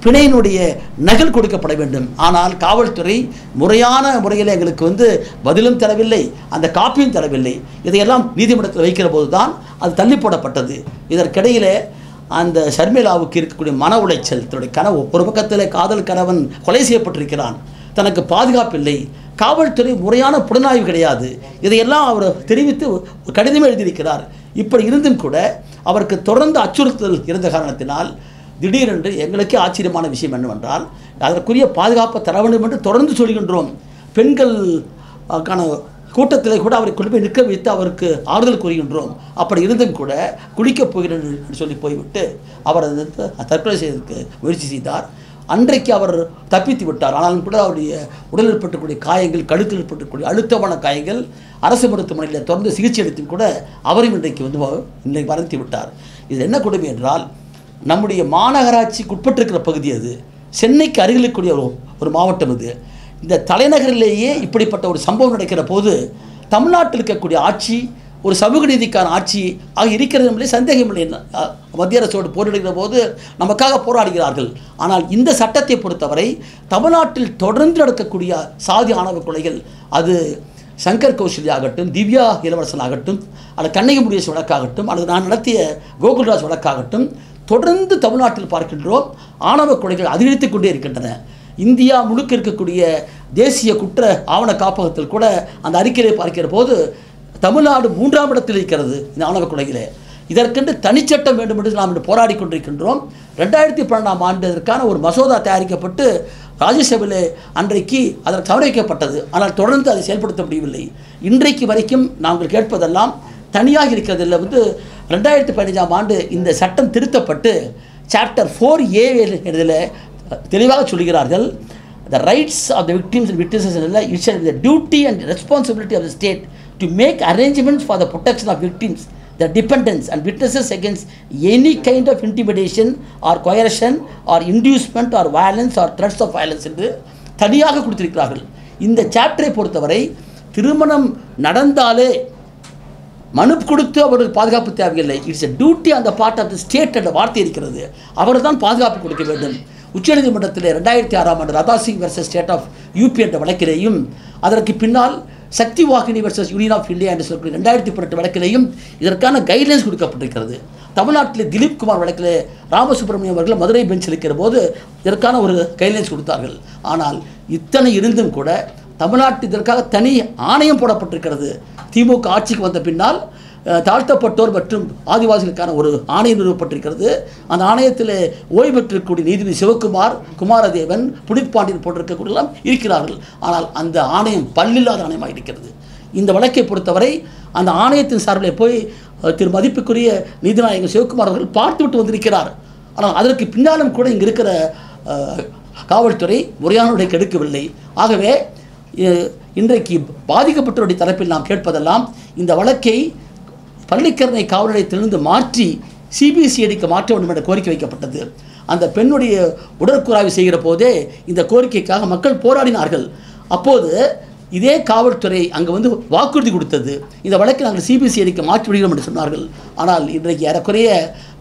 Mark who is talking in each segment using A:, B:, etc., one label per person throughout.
A: பிணையினுடைய நகல் கொடுக்கப்பட வேண்டும். ஆனால் காவல்துறை முறையான முறையில் எங்களுக்கு பதிலும் தரவில்லை, அந்த காப்பியும் தரவில்லை. இதையெல்லாம் நீதிமன்றத்தில் வைக்கிற போது தான் அது தள்ளி போடப்பட்டது. இதற்கிடையில் அந்த ஷர்மிளாவுக்கு இருக்கக்கூடிய மன உளைச்சல், தன்னுடைய கனவு, ஒரு பக்கத்தில் காதல் கணவன் கொலை செய்யப்பட்டிருக்கிறான், தனக்கு பாதுகாப்பில்லை, காவல்துறை முறையான புலனாய்வு கிடையாது, இதையெல்லாம் அவர் தெரிவித்து கடிதமே எழுதியிருக்கிறார். இப்படி இருந்தும் கூட அவருக்கு தொடர்ந்து அச்சுறுத்தல் இருந்த காரணத்தினால் திடீரென்று எங்களுக்கே ஆச்சரியமான விஷயம் என்னவென்றால், அதற்குரிய பாதுகாப்பை தர வேண்டும் என்று தொடர்ந்து சொல்கின்றோம். பெண்களுக்கான கூட்டத்தில் கூட அவரை கொண்டு போய் நிற்க வைத்து அவருக்கு ஆறுதல் கூறுகின்றோம். அப்படி இருந்தும் கூட குளிக்கப் போகிறேன் சொல்லி போய்விட்டு அவர் தற்கொலை செய்வதற்கு முயற்சி செய்தார். அன்றைக்கு அவர் தப்பித்து விட்டார். ஆனாலும் கூட அவருடைய உடலில் ஏற்பட்டக்கூடிய காயங்கள், கழுத்தில் ஏற்பட்டக்கூடிய அழுத்தமான காயங்கள், அரசு மருத்துவமனையில் தொடர்ந்து சிகிச்சை அளித்தும் கூட அவரையும் இன்றைக்கு மறைத்து விட்டார். இது என்ன கொடுமை என்றால், நம்முடைய மாநகராட்சிக்கு உட்பட்டிருக்கிற பகுதி அது, சென்னைக்கு அருகில் இருக்கக்கூடிய ஒரு மாவட்டம் இது. இந்த தலைநகரிலேயே இப்படிப்பட்ட ஒரு சம்பவம் நடக்கிற போது தமிழ்நாட்டில் இருக்கக்கூடிய ஆட்சி ஒரு சமூக நீதிக்கான ஆட்சி ஆக இருக்கிறது என்பதை சந்தேகமில்லை. மத்திய அரசோடு போராடுகிற போது நமக்காக போராடுகிறார்கள். ஆனால் இந்த சட்டத்தை பொறுத்தவரை தமிழ்நாட்டில் தொடர்ந்து நடக்கக்கூடிய சாதி ஆணவ கொலைகள், அது சங்கர் கௌசல்யா ஆகட்டும், திவ்யா இளவரசன் ஆகட்டும், அல்லது கண்ணகி முருகேசன் வழக்காகட்டும், அல்லது நான் நடத்திய கோகுல்ராஜ் வழக்காகட்டும், தொடர்ந்து தமிழ்நாட்டில் பார்க்கின்றோம் ஆணவ கொலைகள் அதிகரித்து கொண்டே இருக்கின்றன. இந்தியா முழுக்க இருக்கக்கூடிய தேசிய குற்ற ஆவண காப்பகத்தில் கூட அந்த அறிக்கையை பார்க்கிற போது தமிழ்நாடு 3ஆம் இடத்தில் இருக்கிறது இந்த ஆணவ கொலைகளே. இதற்கென்று தனிச்சட்டம் வேண்டும் என்று நாம் போராடி கொண்டிருக்கின்றோம். 2012ஆம் ஆண்டு இதற்கான ஒரு மசோதா தயாரிக்கப்பட்டு ராஜ்யசபையில் அன்றைக்கு அதற்கு சமர்ப்பிக்கப்பட்டது. ஆனால் தொடர்ந்து அதை செயல்படுத்த முடியவில்லை. இன்றைக்கு வரைக்கும் நாங்கள் கேட்பதெல்லாம் தனியாக இருக்கிறதில்லை. 2015ஆம் ஆண்டு இந்த சட்டம் திருத்தப்பட்டு சாப்டர் 4A இதில் தெளிவாக சொல்கிறார்கள், the rights of the victims and witnesses it shall be the duty and responsibility of the state to make arrangements for the protection of victims, their dependents and witnesses against any kind of intimidation or coercion or inducement or violence or threats of violence என்று தனியாக கொடுத்திருக்கிறார்கள். இந்த சாப்டரை பொறுத்தவரை திருமணம் நடந்தாலே மனு கொடுத்து அவருக்கு பாதுகாப்பு தேவையில்லை. It's a duty on the part of the state என்ற வார்த்தை இருக்கிறது. அவர் தான் பாதுகாப்பு கொடுக்க வேண்டும். உச்சநீதிமன்றத்தில் 2006ஆம் ஆண்டு Radha Singh versus state of UP என்ற வழக்கிலேயும், அதற்கு பின்னால் Shakti Vahini versus union of India என்று சொல்லக்கூடிய 2018 வழக்கிலேயும் இதற்கான கைட்லைன்ஸ் கொடுக்கப்பட்டிருக்கிறது. தமிழ்நாட்டில் திலீப் குமார் வழக்கில் ராமசுப்ரமணியம் அவர்கள் மதுரை பெஞ்ச் இருக்கிற போது இதற்கான ஒரு கைட்லைன்ஸ் கொடுத்தார்கள். ஆனால் இத்தனை இருந்தும் கூட தமிழ்நாட்டில் இதற்காக தனி ஆணையம் போடப்பட்டிருக்கிறது. திமுக ஆட்சிக்கு வந்த பின்னால் தாழ்த்தப்பட்டோர் மற்றும் ஆதிவாசிகளுக்கான ஒரு ஆணையம் நிறுவப்பட்டிருக்கிறது. அந்த ஆணையத்தில் ஓய்வு பெற்றிருக்கக்கூடிய நீதிபதி சிவகுமார், குமாரதேவன், புனித் பாண்டியன் போட்டிருக்கக்கூடியெல்லாம் இருக்கிறார்கள். ஆனால் அந்த ஆணையம் பல்லில்லாத ஆணையமாக இருக்கிறது. இந்த வழக்கை பொறுத்தவரை அந்த ஆணையத்தின் சார்பில் போய் திரு மதிப்புக்குரிய நீதிநாயகர் சிவகுமார் அவர்கள் பார்த்துவிட்டு வந்திருக்கிறார். ஆனால் அதற்கு பின்னாலும் கூட இங்கே இருக்கிற காவல்துறை முறையான நடவடிக்கை எடுக்கவில்லை. ஆகவே இன்றைக்கு பாதிக்கப்பட்டவருடைய தரப்பில் நாம் கேட்பதெல்லாம், இந்த வழக்கை பள்ளிக்கரணை காவல் நிலையத்திலிருந்து மாற்றி சிபிசிஐடிக்கு மாற்ற வேண்டும் என்ற கோரிக்கை வைக்கப்பட்டது. அந்த பெண்ணுடைய உடற்கூறாய்வு செய்கிற போதே இந்த கோரிக்கைக்காக மக்கள் போராடினார்கள். அப்போது இதே காவல்துறை அங்கே வாக்குறுதி கொடுத்தது, இந்த வழக்கை நாங்கள் சிபிசிஐடிக்கு மாற்றி விடுகிறோம் என்று சொன்னார்கள். ஆனால் இன்றைக்கு ஏறக்குறைய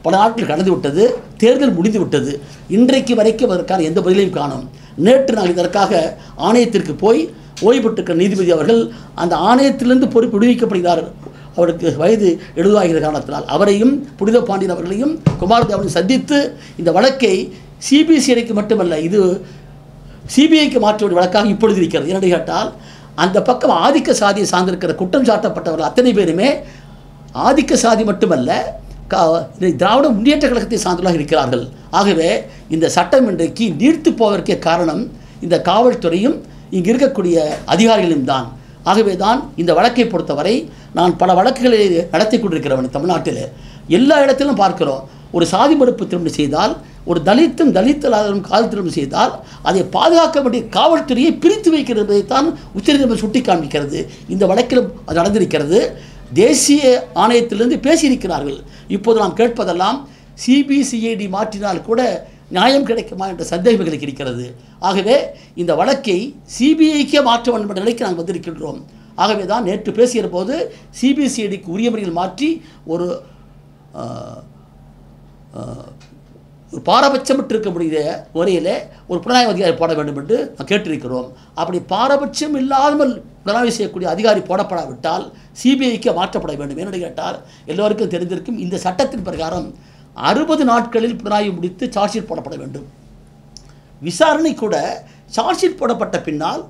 A: பல நாட்கள் கடந்து விட்டது, தேர்தல் முடிந்து விட்டது. இன்றைக்கு வரைக்கும் அதற்கான எந்த பதிலையும் காணோம். நேற்று நாங்கள் இதற்காக ஆணையத்திற்கு போய் ஓய்வு பெற்றிருக்கிற நீதிபதி அவர்கள் அந்த ஆணையத்திலிருந்து பொறுப்பு விடுவிக்கப்படுகிறார். அவருக்கு வயது 70 ஆகிற காரணத்தினால் அவரையும் புனித பாண்டியன் அவர்களையும் குமாரதேவனையும் சந்தித்து இந்த வழக்கை சிபிசிஐடிக்கு மட்டுமல்ல, இது சிபிஐக்கு மாற்ற வேண்டிய வழக்காக இப்பொழுது இருக்கிறது. என்னென்னு கேட்டால், அந்த பக்கம் ஆதிக்க சாதியை சார்ந்திருக்கிற குற்றம் சாட்டப்பட்டவர்கள் அத்தனை பேருமே ஆதிக்க சாதி மட்டுமல்ல, திராவிட முன்னேற்ற கழகத்தை சார்ந்தவர்களாக இருக்கிறார்கள். ஆகவே இந்த சட்டம் இன்றைக்கு நீர்த்து போவதற்கே காரணம் இந்த காவல்துறையும் இங்கு இருக்கக்கூடிய அதிகாரிகளும் தான். ஆகவே தான் இந்த வழக்கை பொறுத்தவரை நான் பல வழக்குகளை நடத்தி கொண்டிருக்கிறவன். தமிழ்நாட்டில் எல்லா இடத்திலும் பார்க்கிறோம், ஒரு சாதி மறுப்பு திருமணம் செய்தால், ஒரு தலித்தும் தலித்தலாதரும் காதல் திருமணம் செய்தால் அதை பாதுகாக்க வேண்டிய காவல்துறையை பிரித்து வைக்கிறதைத்தான் உச்சநீதிமன்றம் சுட்டி காண்பிக்கிறது. இந்த வழக்கிலும் அது நடந்திருக்கிறது. தேசிய ஆணையத்திலிருந்து பேசியிருக்கிறார்கள். இப்போது நாம் கேட்பதெல்லாம் சிபிசிஐடி மாற்றினால் கூட நியாயம் கிடைக்குமா என்ற சந்தேகம் எங்களுக்கு இருக்கிறது. ஆகவே இந்த வழக்கை சிபிஐக்கே மாற்ற வேண்டும் என்ற நிலைக்கு நாங்கள் வந்திருக்கின்றோம். ஆகவே தான் நேற்று பேசுகிற போது சிபிசிஐடிக்கு உரிய முறையில் மாற்றி ஒரு ஒரு பாரபட்சமற்று இருக்க முடிய முறையில் ஒரு புலனாய்வு அதிகாரி போட வேண்டும் என்று நாம் கேட்டிருக்கிறோம். அப்படி பாரபட்சம் இல்லாமல் புலனாய்வு செய்யக்கூடிய அதிகாரி போடப்படாவிட்டால் சிபிஐக்கு மாற்றப்பட வேண்டும். என்று கேட்டால் எல்லோருக்கும் தெரிந்திருக்கும், இந்த சட்டத்தின் பிரகாரம் 60 நாட்களில் புலனாய்வு முடித்து சார்ஜ் ஷீட் போடப்பட வேண்டும். விசாரணை கூட சார்ஜ் ஷீட் போடப்பட்ட பின்னால்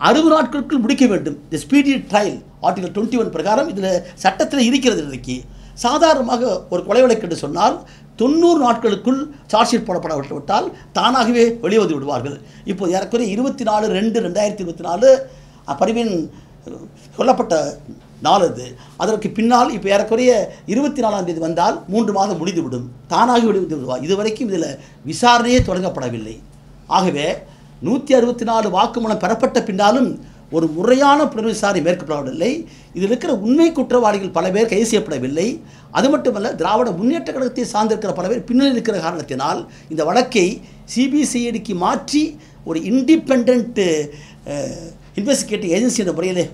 A: 60 நாட்களுக்குள் முடிக்க வேண்டும். இந்த ஸ்பீடி ட்ரையல் ஆர்டிகல் 21 பிரகாரம் இதில் சட்டத்தில் இருக்கிறது. இன்றைக்கு சாதாரணமாக ஒரு கொலை வழக்கு என்று சொன்னால் 90 நாட்களுக்குள் சார்ஜ் ஷீட் போடப்படவிட்டால் தானாகவே வெளிவந்து விடுவார்கள். இப்போது ஏறக்குறைய 24/2/2024 பர்வீன் கொல்லப்பட்ட நாள் அது. அதற்கு பின்னால் இப்போ ஏறக்குறைய 24ஆம் தேதி வந்தால் 3 மாதம் முடிந்துவிடும், தானாக வெளிவந்து விடுவார். இதுவரைக்கும் இதில் விசாரணையே தொடங்கப்படவில்லை. ஆகவே 164 வாக்குமூலம் பெறப்பட்ட பின்னாலும் ஒரு முறையான புலன் விசாரணை மேற்கொள்ளப்படவில்லை. இதில் இருக்கிற உண்மை குற்றவாளிகள் பல பேர் கைது செய்யப்படவில்லை. அது மட்டுமல்ல, திராவிட முன்னேற்ற கழகத்தை சார்ந்திருக்கிற பல பேர் பின்னணி இருக்கிற காரணத்தினால் இந்த வழக்கை சிபிசிஐடிக்கு மாற்றி ஒரு இண்டிபெண்ட் இன்வெஸ்டிகேட்டிவ் ஏஜென்சி என்ற முறையில்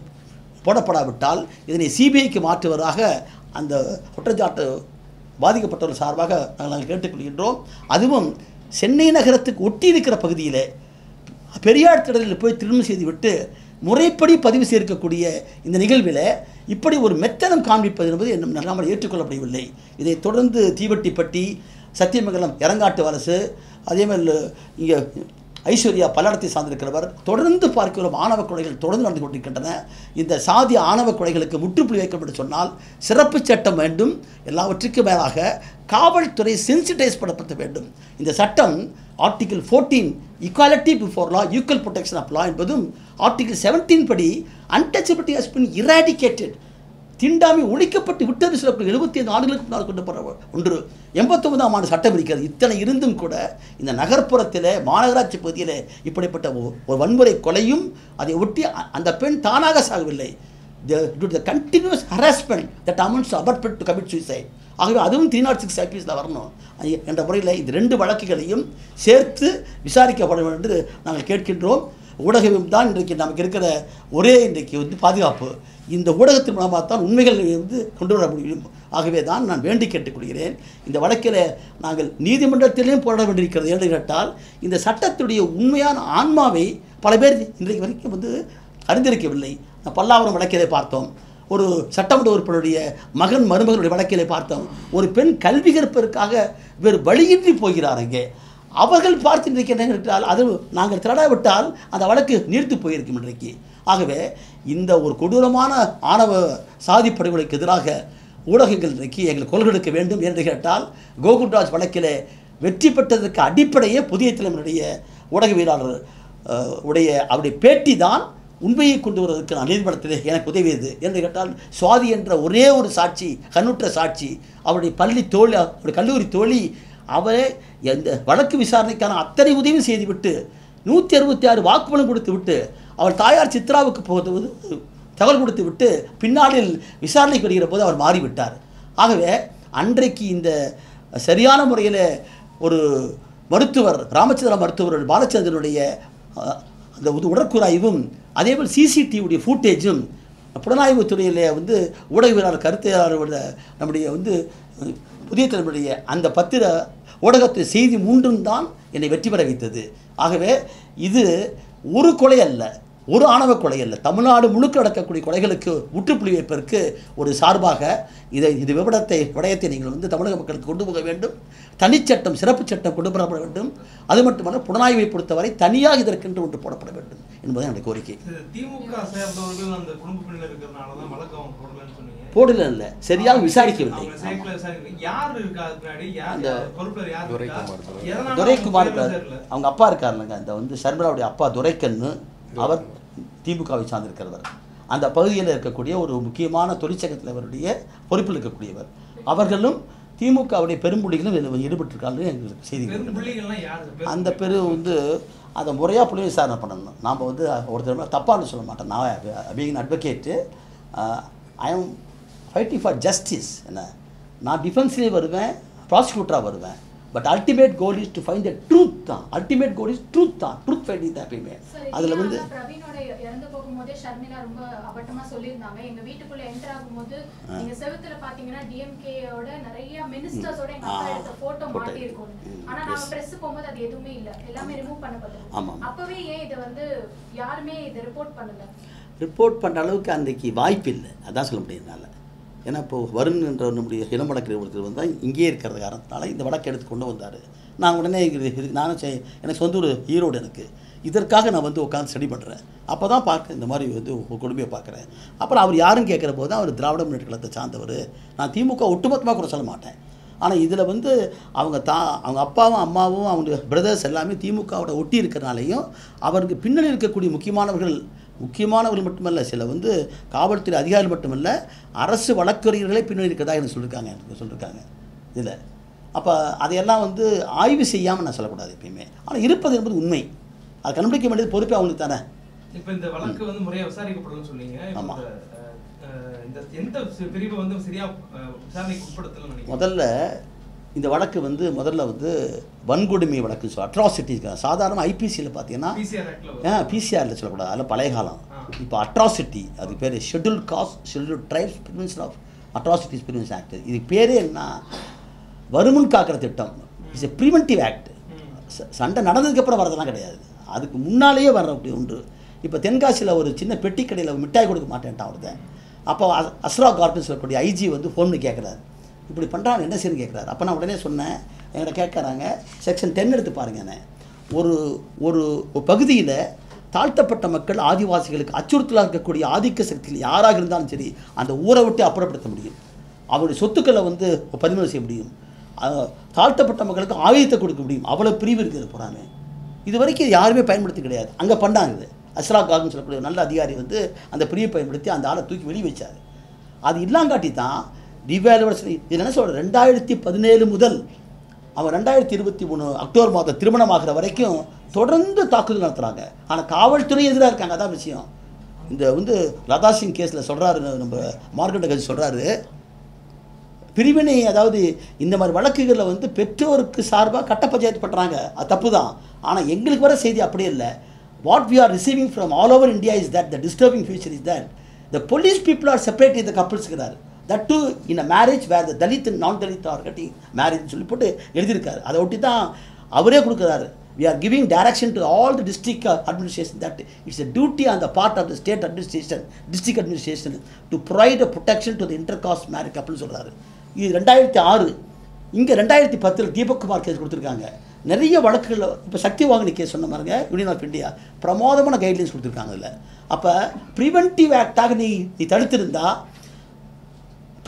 A: போடப்படாவிட்டால் இதனை சிபிஐக்கு மாற்றுவதாக அந்த குற்றச்சாட்டு பாதிக்கப்பட்டவர்கள் சார்பாக நாங்கள் கேட்டுக்கொள்கின்றோம். அதுவும் சென்னை நகரத்துக்கு ஒட்டி இருக்கிற பகுதியில் பெரியார் திடலில் போய் திருமணம் செய்துவிட்டு முறைப்படி பதிவு செய்திருக்கக்கூடிய இந்த நிகழ்வில் இப்படி ஒரு மெத்தனம் காண்பிப்பது என்பது இன்னும் நம்மால் ஏற்றுக்கொள்ளப்படவில்லை. இதைத் தொடர்ந்து தீவட்டிப்பட்டி, சத்தியமங்கலம், எரங்காட்டு வலசு, அதேமாதிரி இங்கே ஐஸ்வர்யா பல்லடத்தை சார்ந்திருக்கிறவர், தொடர்ந்து பார்க்கிறோம் ஆணவ கொலைகள் தொடர்ந்து நடந்து கொண்டிருக்கின்றன. இந்த சாதி ஆணவ கொலைகளுக்கு முற்றுப்புள்ளி வைக்கப்பட்டு சொன்னால் சிறப்பு சட்டம் வேண்டும். எல்லாவற்றுக்கும் மேலாக காவல்துறை சென்சிட்டைஸ் பண்ணப்பட வேண்டும். இந்த சட்டம் article 14 equality before law, equal protection of law என்பதும், ஆர்டிகிள் 17 படி அன்டச்சபிலிட்டி ஹஸ் பீன் இராடிகேட்டட், தீண்டாமை ஒழிக்கப்பட்டு விட்டது. சில 75 ஆண்டுகளுக்கு முன்னால் கொண்டு போகிற ஒன்று 89ஆம் ஆண்டு சட்டம் இருக்கிறது. இத்தனை இருந்தும் கூட இந்த நகர்ப்புறத்தில் மாநகராட்சி பகுதியில் இப்படிப்பட்ட ஒரு வன்முறை கொலையும் அதை ஒட்டி அந்த பெண் தானாக சாகவில்லை. the continuous harassment that amounts to abetment to commit suicide. ஆகவே அதுவும் 306 ஐபிஎஸ்ல வரணும் என்ற முறையில் இந்த 2 வழக்குகளையும் சேர்த்து விசாரிக்கப்பட வேண்டும் என்று நாங்கள் கேட்கின்றோம். ஊடகம் தான் இன்றைக்கு நமக்கு இருக்கிற ஒரே இன்றைக்கு பாதுகாப்பு. இந்த ஊடகத்தின் மூலமாக தான் உண்மைகள் கொண்டு வர முடியும். ஆகவே தான் நான் வேண்டி கேட்டுக்கொள்கிறேன். இந்த வழக்கில் நாங்கள் நீதிமன்றத்திலேயும் போராட வேண்டியிருக்கிறது. என்று கேட்டால் இந்த சட்டத்துடைய உண்மையான ஆன்மாவை பல பேர் இன்றைக்கு வரைக்கும் அறிந்திருக்கவில்லை. பல்லாவரம் வழக்கிலே பார்த்தோம், ஒரு சட்டமன்ற உறுப்பினருடைய மகன் மருமகனுடைய வழக்கிலே பார்த்தோம். ஒரு பெண் கல்வி கற்பதற்காக வேறு வழியின்றி போகிறார். அங்கே அவர்கள் பார்த்து இன்றைக்கு என்ன கேட்டால் அது நாங்கள் திரடாவிட்டால் அந்த வழக்கு நீர்த்து போயிருக்கும் இன்றைக்கு. ஆகவே இந்த ஒரு கொடூரமான ஆணவ சாதி படுகொலைக்கு எதிராக ஊடகங்கள் இன்றைக்கு எங்கள் கொள்கை எடுக்க வேண்டும் என்று கேட்டால் கோகுல்ராஜ் வழக்கிலே வெற்றி பெற்றதற்கு அடிப்படையே புதிய தலைமுறையுடைய ஊடகவியலாளர் உடைய அவருடைய பேட்டி தான் உண்மையை கொண்டு வருவதற்கு நான் நீதிமன்றத்திலே எனக்கு உதவியது. என்று கேட்டால் சுவாதி என்ற ஒரே ஒரு சாட்சி, கண்ணுற்ற சாட்சி, அவருடைய பள்ளி தோழி, அவருடைய கல்லூரி தோழி, அவரே எந்த வழக்கு விசாரணைக்கான அத்தனை உதவி செய்துவிட்டு 166 வாக்குமூலம் கொடுத்து விட்டு அவர் தாயார் சித்ராவுக்கு போகும்போது தகவல் கொடுத்து விட்டு பின்னாளில் விசாரணைக்கு வருகிற போது அவர் மாறிவிட்டார். ஆகவே அன்றைக்கு இந்த சரியான முறையில் ஒரு மருத்துவர், ராமச்சந்திர மருத்துவர் பாலச்சந்திரனுடைய அந்த உடற்கூறாய்வும் அதேபோல் சிசிடிவியுடைய ஃபூட்டேஜும் புலனாய்வு துறையில் ஊடகவியலாளர் கருத்தையாளர் நம்முடைய புதிய தலைமுறைய அந்த பத்திர ஊடகத்து செய்தி 3ம் தான் என்னை வெற்றி பெற வைத்தது. ஆகவே இது ஒரு கொலை அல்ல, ஒரு ஆணவ கொலை அல்ல, தமிழ்நாடு முழுக்க நடக்கக்கூடிய கொலைகளுக்கு முற்றுப்புள்ளி வைப்பதற்கு ஒரு சார்பாக இது விடயத்தை நீங்கள் தமிழக மக்களுக்கு கொண்டு போக வேண்டும். தனிச்சட்டம், சிறப்பு சட்டம் கொண்டு வரப்பட வேண்டும். அது மட்டுமல்ல, புலனாய்வை பொறுத்தவரை தனியாக இதற்கென்று ஒன்று போடப்பட வேண்டும் என்பது என்னுடைய கோரிக்கை. போடல இல்லை, சரியாக விசாரிக்கவில்லை. துரைக்குமார் அவங்க அப்பா இருக்காருங்க, இந்த ஷர்மிளாவுடைய அப்பா துரைக்கண்ணு, அவர் திமுகவை சார்ந்திருக்கிறவர். அந்த பகுதியில் இருக்கக்கூடிய ஒரு முக்கியமான தொழிற்சங்க தலைவருடைய பொறுப்பில் இருக்கக்கூடியவர். அவர்களும் திமுகவுடைய பெரும்புள்ளிகளும் ஈடுபட்டிருக்காங்க எங்களுக்கு செய்தி. அந்த பெரு அதை முறையாக புள்ளி விசாரணை பண்ணணும். நாம் ஒருத்தர் தப்பானு சொல்ல மாட்டேன். நான் being advocate, I am fighting for justice. என்ன, நான் டிஃபென்ஸ்லேயே வருவேன், ப்ராசிக்யூட்டராக வருவேன். But ultimate goal is to find the truth தான். அல்டிமேட் கோல் இஸ் ட்ரூத் தான். ட்ரூத் ஃபைண்டிங் தான் எப்பயுமே. அதில் வந்து
B: பிரவீனோட இறந்து போகும்போதே ஷர்மிளா ரொம்ப அபட்டமாக சொல்லியிருந்தாங்க, எங்கள் வீட்டுக்குள்ளே என்டர் ஆகும்போது நீங்கள் செவத்தில் பார்த்தீங்கன்னா டிஎம்கேயோட நிறைய மினிஸ்டர்ஸோட எங்கள் அப்பா எடுத்த ஃபோட்டோ மாட்டியிருக்கோம். ஆனால் நாங்கள் ப்ரெஸ் போகும்போது அது எதுவுமே இல்லை, எல்லாமே ரிமூவ் பண்ணப்பட்டது. அப்போவே ஏன் இதை வந்து யாருமே இதை ரிப்போர்ட் பண்ணலை?
A: ரிப்போர்ட் பண்ணுற அளவுக்கு அன்றைக்கு வாய்ப்பு இல்லை, அதான் சொல்ல முடியுதுனால. ஏன்னா இப்போது வருண்ன்ற நம்முடைய இளம் வழக்கு ஒருத்தர் வந்தால் இங்கேயே இருக்கிற காரணத்தினால இந்த வழக்கு எடுத்து கொண்டு வந்தார். நான் உடனே நானும் எனக்கு சொந்த ஒரு ஈரோடு, எனக்கு இதற்காக நான் வந்து உட்காந்து ஸ்டடி பண்ணுறேன். அப்போ தான் பார்க்க இந்த மாதிரி வந்து ஒரு கொடுமையை பார்க்குறேன். அப்புறம் அவர் யாரும் கேட்குற போது தான் அவர் திராவிட முன்னேற்ற கழகத்தை சார்ந்தவர். நான் திமுக ஒட்டுமொத்தமாக கூட சொல்ல மாட்டேன். ஆனால் இதில் வந்து அவங்க அவங்க அப்பாவும் அம்மாவும் அவங்க பிரதர்ஸ் எல்லாமே திமுகவோட ஒட்டி இருக்கிறனாலையும் அவருக்கு பின்னணி இருக்கக்கூடிய முக்கியமானவர்கள் மட்டுமல்ல, சில வந்து காவல்துறை அதிகாரிகள் மட்டுமல்ல, அரசு வழக்கறிஞர்களே பின்னணி இருக்கிறதா எனக்கு சொல்லியிருக்காங்க இதில். அப்போ அதையெல்லாம் வந்து ஆய்வு செய்யாமல் நான் சொல்லக்கூடாது எப்பயுமே. ஆனால் இருப்பது என்பது உண்மை, அது கண்டுபிடிக்க வேண்டியது பொறுப்பே அவங்களுக்கு தானே.
C: இப்போ இந்த வழக்கு வந்து முறையாக விசாரிக்கப்படணும்னு சொன்னீங்க. ஆமாம், இந்த எந்த பிரிவை வந்து சரியாக விசாரணைக்கு உட்படுத்தலாம்? முதல்ல
A: இந்த வழக்கு வந்து வன்கொடுமை வழக்கு அட்ராசிட்டி. சாதாரண ஐபிசியில் பார்த்தீங்கன்னா பிசிஆரில் சொல்லக்கூடாது, அதில் பழைய காலம். இப்போ அட்ராசிட்டி, அதுக்கு பேர் schedule caste schedule tribes prevention of atrocities prevention act. இதுக்கு பேரே என்ன, வருமுன் காக்கிற திட்டம். It's a preventive act. சண்டை நடந்ததுக்கப்புறம் வரதெல்லாம் கிடையாது, அதுக்கு முன்னாலேயே வர்ற அப்படி ஒன்று. இப்போ தென்காசியில் ஒரு சின்ன பெட்டி கடையில் மிட்டாய் கொடுக்க மாட்டேன்ட்டான் ஒருத்தன். அப்போ அஸ்ரா கார்பன் சொல்லக்கூடிய ஐஜி வந்து ஃபோன் பண்ணி கேட்குறாரு, இப்படி பண்ணுறாங்க என்ன செய்யணும்னு கேட்குறாரு. அப்போ நான் உடனே சொன்னேன், என்கிட்ட கேட்குறாங்க செக்ஷன் 10 எடுத்து பாருங்கண்ணே. ஒரு பகுதியில் தாழ்த்தப்பட்ட மக்கள் ஆதிவாசிகளுக்கு அச்சுறுத்தலாக இருக்கக்கூடிய ஆதிக்க சக்தியில் யாராக இருந்தாலும் சரி அந்த ஊரை விட்டு அப்புறப்படுத்த முடியும், அவருடைய சொத்துக்களை வந்து பதிவு செய்ய முடியும், தாழ்த்தப்பட்ட மக்களுக்கு ஆயுதத்தை கொடுக்க முடியும். அவ்வளோ பிரிவு இருக்குது போகிறாங்க. இது வரைக்கும் யாருமே பயன்படுத்தி கிடையாது. அங்கே பண்ணாங்க இது. அஸ்ரா கார்னு சொல்லக்கூடிய நல்ல அதிகாரி வந்து அந்த பிரிவை பயன்படுத்தி அந்த ஆளை தூக்கி வெளியே வச்சார். அது இல்லாங்காட்டி தான் டிவேலுவர்ஸ் இது என்ன சொல்கிற 2017 முதல் அவன் 2023 அக்டோபர் மாதம் திருமணமாகிற வரைக்கும் தொடர்ந்து தாக்குதல் நடத்துகிறாங்க. ஆனால் காவல்துறை எதிராக இருக்காங்க. அதான் விஷயம். இந்த வந்து லதா சிங் கேஸில் சொல்கிறாரு, நம்ம மார்க்கெட் கட்சி சொல்கிறாரு, பிரிவினை, அதாவது இந்த மாதிரி வழக்குகளில் வந்து பெற்றோருக்கு சார்பாக கட்ட பஞ்சாயத்து பண்ணுறாங்க, அது தப்பு தான். ஆனால் எங்களுக்கு வர செய்தி அப்படியே இல்லை. What we are receiving from all over India is that the disturbing feature is that the police people are separating the கப்பிள்ஸ்கிறார். That too in a marriage where the Dalit and non Dalit R cutting marriage சொல்லி போட்டு எழுதியிருக்காரு. அதை ஒட்டி தான் அவரே கொடுக்குறாரு. We are giving direction to all the district administration that it's a duty on the part of the state administration, district administration to provide a protection to the intercaste married couple சொல்கிறாரு. இது 2006. இங்கே 2010 Deepak Kumar case கொடுத்துருக்காங்க. நிறைய வழக்குகளில் இப்போ சக்தி வாங்கினி case சொன்ன மாதிரிங்க union of India பிரமாதமான கைட்லைன்ஸ் கொடுத்துருக்காங்க இதில். அப்போ ப்ரிவென்டிவ் ஆக்டாக நீ தடுத்திருந்தா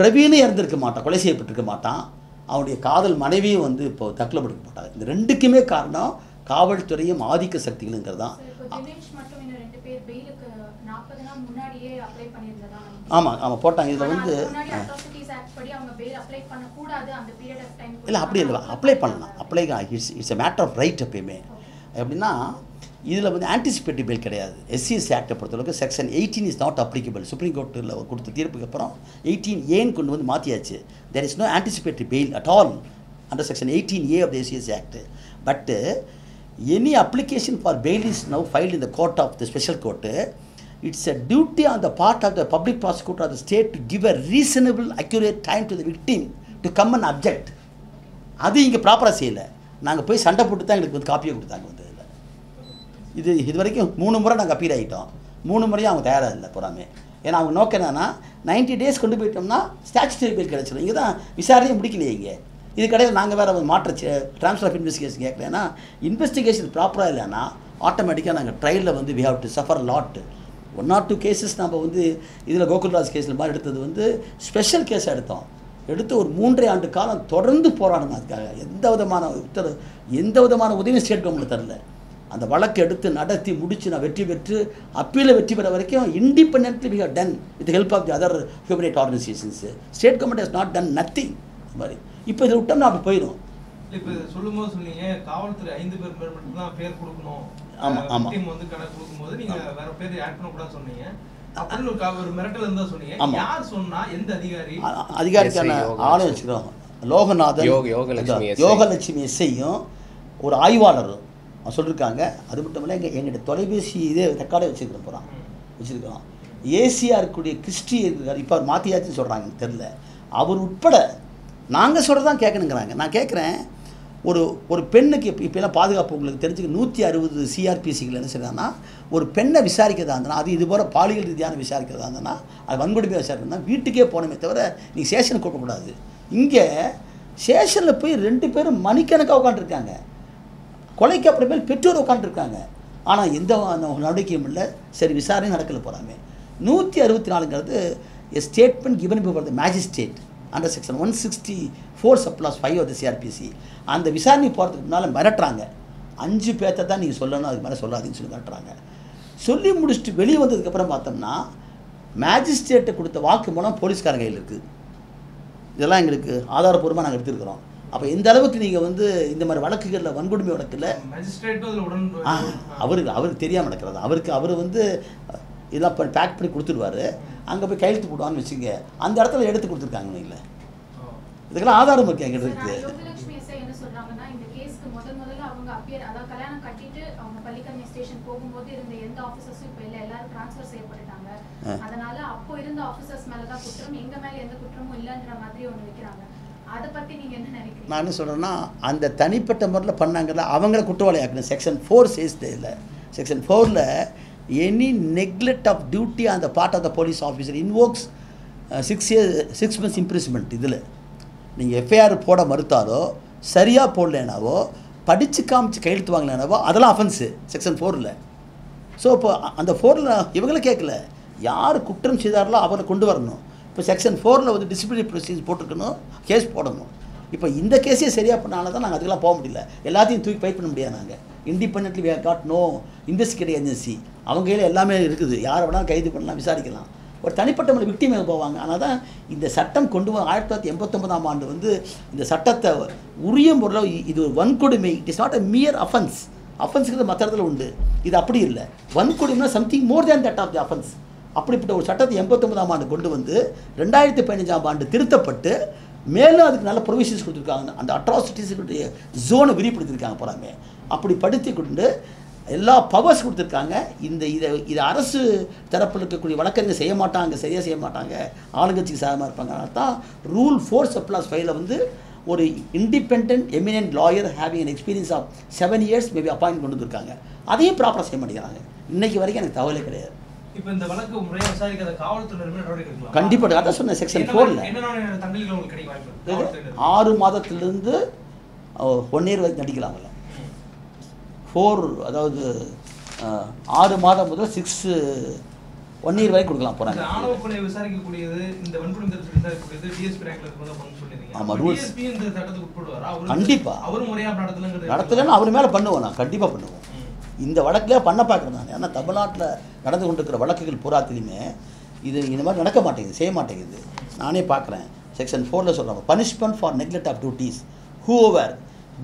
A: பிரவீனே இறந்திருக்க மாட்டான், கொலை செய்யப்பட்டிருக்க மாட்டான், அவனுடைய காதல் மனைவியும் வந்து இப்போ தற்கொலை படுக்க மாட்டாங்க. இந்த ரெண்டுக்குமே காரணம் காவல்துறையும் ஆதிக்க சக்திகளுங்கிறது தான். ஆமாம் போட்டாங்க. இதில் வந்து இல்லை அப்படி இல்லை, அப்ளை பண்ணலாம். It's a matter of right. எப்பயுமே எப்படின்னா இதில் வந்து ஆன்டிசிபேட்டிவ் பெயில் கிடையாது. எஸ்சிஎஸ்சி ஆக்டை பொறுத்தளவுக்கு section 18 is not applicable. Supreme கோர்ட்டில் கொடுத்த தீர்ப்புக்கு அப்புறம் 18A கொண்டு வந்து மாற்றியாச்சு. There is no anticipatory bail at all under section 18A of the SCSC act. But any application for bail is now filed in the court of the special court. It's a duty on the part of the public prosecutor of the state to give a reasonable accurate time to the victim to come and object. அது இங்கே ப்ராப்பராக செய்யலை. நாங்கள் போய் சண்டை போட்டு தான் எங்களுக்கு வந்து காப்பியை கொடுத்தாங்க. வந்து இது வரைக்கும் 3 முறை நாங்கள் அப்பீல் ஆகிட்டோம். 3 முறையும் அவங்க தயாராக இல்லை போகிறாமே. ஏன்னா அவங்க நோக்கம் என்னன்னா 90 days கொண்டு போயிட்டோம்னா ஸ்டாச்சுட்டரி பெயில் கிடைச்சிடும். இங்கே தான் விசாரணையை முடிக்கலையே. இங்கே இது கடையில் நாங்கள் வேறு மாற்ற ட்ரான்ஸ்ஃபர் ஆஃப் இன்வெஸ்டிகேஷன் கேட்குறேன்னா இன்வெஸ்டிகேஷன் ப்ராப்பராக இல்லைன்னா ஆட்டோமேட்டிக்காக நாங்கள் ட்ரையலில் வந்து we have to suffer lot. 1 or 2 cases நம்ம வந்து இதில் கோகுல்ராஜ் கேஸில் மாதிரி எடுத்தது வந்து ஸ்பெஷல் கேஸாக எடுத்து ஒரு 3.5 ஆண்டு காலம் தொடர்ந்து போராடணும். அதுக்காக எந்த விதமான உதவியும் ஸ்டேட் கவர்மெண்ட் தரல. அந்த வழக்கு எடுத்து நடத்தி முடித்து நான் வெற்றி பெற்று அப்பீலில் வெற்றி பெற வரைக்கும் independently we have done with help of the other human right organisations. State government has not done nothing. அது மாதிரி இப்போ இதை விட்டோம்னா அப்படி போயிடும்.
C: இப்போ சொல்லும்போது சொன்னீங்க காவல்துறை 5 பேர் மட்டும் தான் பேர் கொடுக்கணும்.
A: ஆமாம்
C: டீம் வந்து கணக்கு கொடுக்கும்போது நீங்கள் வேற பேர் ஆட் பண்ணக்கூடாது சொன்னீங்க. அப்படின்னு ஒரு மிரட்டல் இருந்தால் சொன்னீங்க. யார் சொன்னா, எந்த அதிகாரிக்கான
A: ஆளை வச்சுக்கிறோம். லோகநாதன்
D: யோகலட்சுமி
A: யோகலட்சுமி எஸ்ஐயும் ஒரு ஆய்வாளரும் சொல்லியிருக்காங்க. அது மட்டும் இல்லை எங்கிட்ட தொலைபேசி இதே ரெக்கார்டே வச்சுருக்கிறோம். ஏசியாக இருக்கக்கூடிய கிறிஸ்டி இருக்கார், இப்போ அவர் மாற்றியாச்சுன்னு சொல்கிறாங்கன்னு தெரில. அவர் உட்பட நாங்கள் சொல்கிறது தான் கேட்கணுங்கிறாங்க. நான் கேட்குறேன், ஒரு பெண்ணுக்கு இப்போலாம் பாதுகாப்பு உங்களுக்கு தெரிஞ்சுக்க 160 சிஆர்பிசிகள் என்ன செய்யறாங்கன்னா, ஒரு பெண்ணை விசாரிக்கிறதா இருந்தனா, அது இது போல் பாலியல் ரீதியான விசாரிக்கிறதா இருந்தனா, அது வன்கொடுமையாக விசாரிக்கிறதா வீட்டுக்கே போனமே தவிர நீங்கள் ஸ்டேஷனுக்கு கூப்பிடக்கூடாது. இங்கே ஸ்டேஷனில் போய் 2 பேரும் மணிக்கணக்காக உட்காந்துருக்காங்க. கொலைக்கு அப்புறமேல் பெற்றோர் உட்காந்துருக்காங்க. ஆனால் எந்த நடவடிக்கையும் இல்லை. சரி, விசாரணை நடக்கல போகிறாங்க. 164ங்கிறது statement given before the magistrate under section 164(5) of the CrPC. அந்த விசாரணை போகிறதுக்கு முன்னால் மிரட்டுறாங்க. 5 பேர்த்தை தான் நீங்கள் சொல்லணும், அதுக்கு மேலே சொல்லாதீங்கன்னு சொல்லி மிரட்டுறாங்க. சொல்லி முடிச்சுட்டு வெளியே வந்ததுக்கப்புறம் பார்த்தோம்னா மேஜிஸ்ட்ரேட்டை கொடுத்த வாக்கு மூலம் போலீஸ்காரங்க கையில் இருக்குது. இதெல்லாம் எங்களுக்கு ஆதாரப்பூர்வமாக நாங்கள் எடுத்துருக்கிறோம். அப்போ எந்த அளவுக்கு நீங்கள் இந்த மாதிரி வழக்குகளில் வன்கொடுமை வழக்கில் அவருக்கு தெரியாமல் நடக்கிறது. அவர் இதெல்லாம் பேக் பண்ணி கொடுத்துருவார். அங்கே போய் கையெழுத்து போடுவான்னு வச்சுங்க, அந்த இடத்துல எடுத்து கொடுத்துருக்காங்க. இல்லை, இதுக்கெல்லாம் ஆதாரம் இருக்கு எங்கிட்ட இருக்கு.
B: யோகலட்சுமி எஸ்ஐ என்ன சொல்றாங்கன்னா, இந்த கேஸ்க்கு முதல்ல அவங்க அதாவது கல்யாணம் கட்டிட்டு அவங்க பள்ளிக்கரணை ஸ்டேஷன் போகும்போது இருந்த எந்த ஆபீசர்ஸும் இப்போ இல்லை, எல்லாரும் டிரான்ஸ்ஃபர் செய்யப்பட்டாங்க. அதனால அப்போ இருந்த ஆபீசர்ஸ் மேல தான் குற்றம், எங்க மேல எந்த குற்றமும் இல்லைன்ற மாதிரி ஒன்று வைக்கிறாங்க. அதை பத்தி நீங்க என்ன நினைக்கிறீங்க? நான்
A: என்ன சொல்றேன்னா, அந்த தனிப்பட்ட முறையில் பண்ணாங்கல்ல, அவங்கள குற்றவாளி ஆக்கணும். செக்ஷன் 4 சேஸ் இல்லை. செக்ஷன் 4ல் any neglect of duty on the part of the police officer invokes 6 months imprisonment. இதில் நீங்கள் எஃப்ஐஆர் போட மறுத்தாலோ, சரியாக போடலனாவோ, படித்து காமிச்சு கையெழுத்து வாங்கலனாவோ, அதெல்லாம் அஃபென்ஸு செக்ஷன் 4ல். ஸோ இப்போ அந்த 4ல் இவங்கள கேட்கல, யார் குற்றம் செய்தார்களோ அவரை கொண்டு வரணும். இப்போ செக்ஷன் 4ல் டிசிப்ளினரி ப்ரொசீஜர் போட்டிருக்கணும், கேஸ் போடணும். இப்போ இந்த கேஸே சரியாக பண்ணால தான் நாங்கள் அதுக்கெல்லாம் போக முடியல. எல்லாத்தையும் தூக்கி ஃபைட் பண்ண முடியாது. நாங்கள் independently we have got no investigative agency. அவங்க கையில் எல்லாமே இருக்குது. யாரை வேணாலும் கைது பண்ணலாம், விசாரிக்கலாம். ஒரு தனிப்பட்ட முறை விக்டிமே போவாங்க. ஆனால் தான் இந்த சட்டம் கொண்டு 1989ஆம் ஆண்டு இந்த சட்டத்தை உரிய முறையில் இது ஒரு வன்கொடுமை. It is not a mere offence. அஃபென்ஸுங்கிறது மற்ற இடத்துல உண்டு, இது அப்படி இல்லை. வன்கொடுமைனா something more than that of the offence. அப்படிப்பட்ட ஒரு சட்டத்தை 89ஆம் ஆண்டு கொண்டு 2015ஆம் ஆண்டு திருத்தப்பட்டு மேலும் அதுக்கு நல்ல ப்ரொவிஷன்ஸ் கொடுத்துருக்காங்க. அந்த அட்ராசிட்டிஸுடைய ஜோனை விரிவுபடுத்தியிருக்காங்க போகிறாங்க. அப்படி படுத்தி கொண்டு எல்லா பவர்ஸ் கொடுத்துருக்காங்க. இதை அரசு தரப்பில் இருக்கக்கூடிய வழக்கறிஞர் செய்ய மாட்டாங்க, சரியாக செய்ய மாட்டாங்க, ஆளுங்கட்சிக்கு சாதமாக இருப்பாங்க. அதனால தான் ரூல் 4/5 ஒரு independent eminent lawyer having an experience of 7 years maybe appoint கொண்டு வந்திருக்காங்க. அதையும் ப்ராப்பராக செய்ய மாட்டேங்கிறாங்க. இன்னைக்கு வரைக்கும் எனக்கு தகவலே கிடையாது.
C: இப்போ இந்த வழக்கு முறையாக விசாரிக்காத காவல்துறையினர்
A: கண்டிப்பாக அதான் சொன்னேன். செக்ஷன் 4ல் 6 மாதத்திலிருந்து 1 year வரைக்கும் நடிக்கலாம்ல. 4 அதாவது 6 மாதம் முதல் 1 year வரைக்கும் கொடுக்கலாம் போகிறாங்க.
C: ஆணவ கொலை விசாரிக்கக்கூடியது, இந்த வன்கொடுமை விசாரிக்கக்கூடியது டிஎஸ்பி ரேங்க்ல இருக்குன்னு சொல்லிருக்கீங்க.
A: ஆமாம், ரூல்ஸ்
C: டிஎஸ்பி இந்த சட்டத்துக்கு உட்படுவாரா?
A: கண்டிப்பாக
C: அவர் முறையாக
A: நடத்தலைன்னு அவர் மேலே பண்ணுவோம். நான் கண்டிப்பாக பண்ணுவோம். இந்த வழக்கிலே பண்ண பார்க்குறேன் நான். ஏன்னா தமிழ்நாட்டில் நடந்து கொண்டிருக்கிற வழக்குகள் பூராத்திலுமே இது இந்த மாதிரி நடக்க மாட்டேங்குது, செய்ய மாட்டேங்குது. நானே பார்க்குறேன். செக்ஷன் 4ல் சொல்கிறாங்க, punishment for neglect of duties whoever